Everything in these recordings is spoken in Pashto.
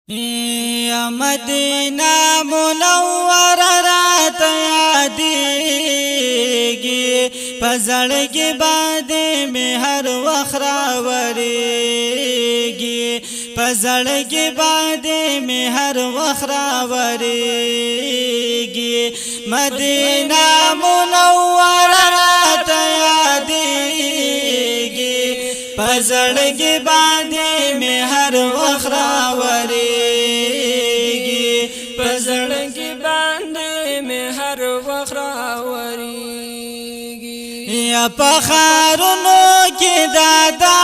یا مدینہ منور رات یادیگی پزړګي باندې مې هر وخت راورېږي پزړګي باندې مې هر وخت راورېږي مدینہ منور رات یادیگی پزړګي باندې مې هر وخت راورېږي پزړګي باندې مې هر وخت راورېږي یا پخارونو کې دادا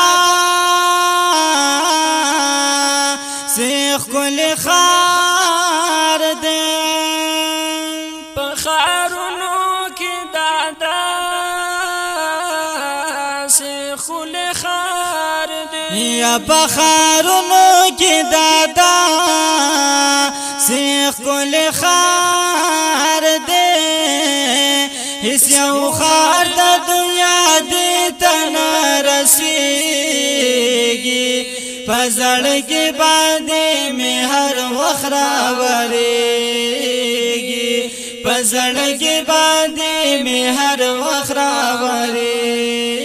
سیخ کل خار دے پخارونو کې دادا سیخ کل خار دے یا پخارونو کې دادا سیخ کل خار دے هیڅ یو خار د دنیا دې تن رسیږي پزړګي باندې مې هر وخت راورېږي پزړګي باندې مې هر وخت راورېږي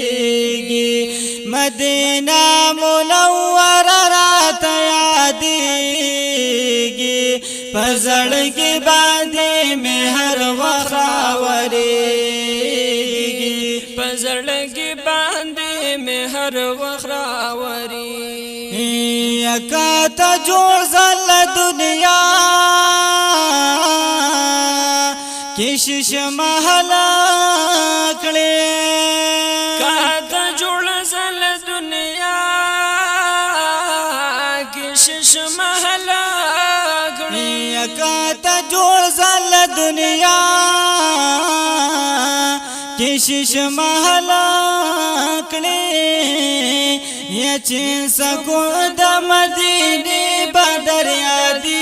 مدینہ منور رات یادیږي پزړګي باندې مې هر وخت راورېږي پزړګي باندې مې هر وخت راورېږي یکا ته جوړ زل دنیا کشش محلا کړي کا ته جوړ زل دنیا کشش محلا کړي یکا ته جوړ زل دنیا کشش محلا کړي یا چې سکو د مدینه بدر یادېږي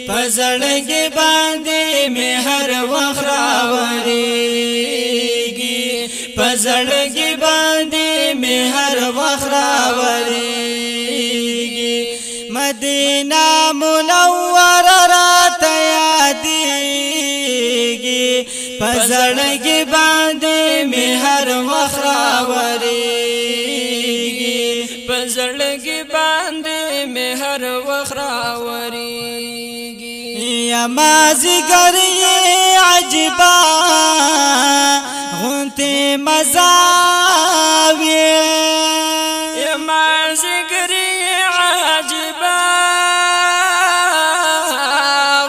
پزړګي باندې مې هر وخت راورېږي پزړګي باندې مې هر وخت راورېږي مدینہ منور رات یادېږي پزړګي باندې مې هر وخت راورېږي پزړګي باندې مې هر وخت راورېږي یا مازیګر عجبا غونته مزاوي یا مازیګر عجبا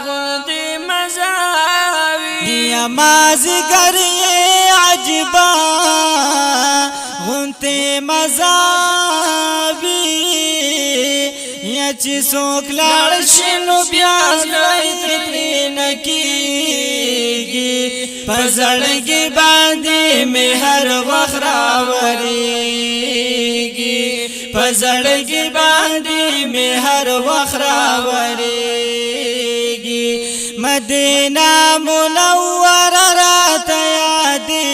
غونته مزاوي یا مازیګر عجبا غونته مزاوي یا چې څوک لاړ شي نو بیا زړه ترې نه کېږي پزړګي باندې مې هر وخت راورېږي پزړګي باندې مې هر وخت راورېږي مدینہ منور رات یادېږي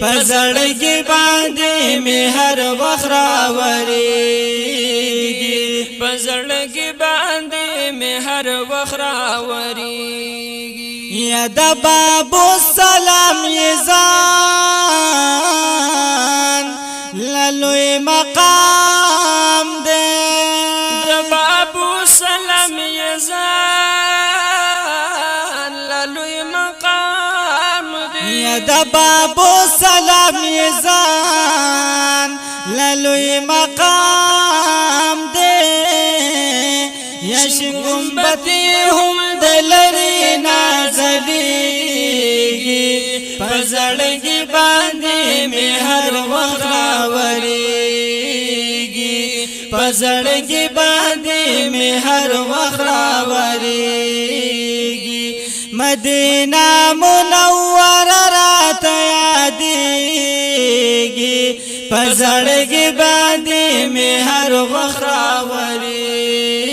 پزړګي باندې مې هر وخت راورېږي پزړګي باندې مې هر وخت راورېږي یا د بابو سلام یزان للوی مقام دے د بابو سلام یزان للوی مقام دے یا د بابو سلام یزان للوی مقام دے یا شګمبتی هم دلری نازلیږي پزړګي باندې مې هر وخت راورېږي پزړګي باندې مې هر وخت راورېږي مدینہ منور رات یادېږي پزړګي باندې مې هر وخت راورېږي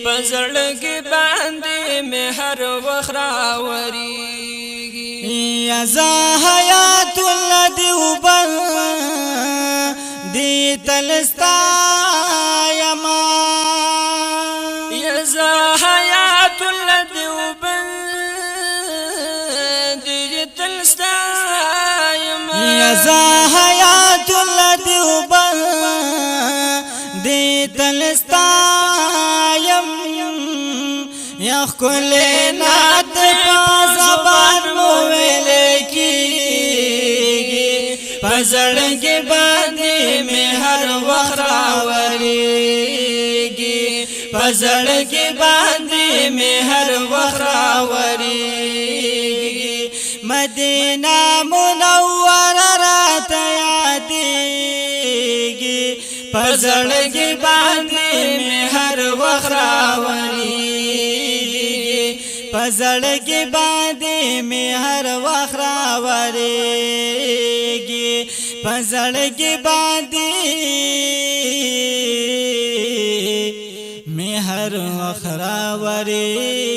پزړګي باندې مې هر وخت راورېږي یا زه حیات الله دیوبند دی تلستا الله دیوبند تل ستایم یزا حیات الله دیوبند تل ستایم یا خل نات پا زبان مو ویل کیږي پزړګي باندې مې هر وخت راوريږي پزړګي باندې مې هر وخت راوريږي مدینه منوره راته یادېږي پزړګي باندې مې هر وخت راوريږي پزړګي باندې مې هر وخت راوريږي پزړګي باندې مې هر وخت راوريږي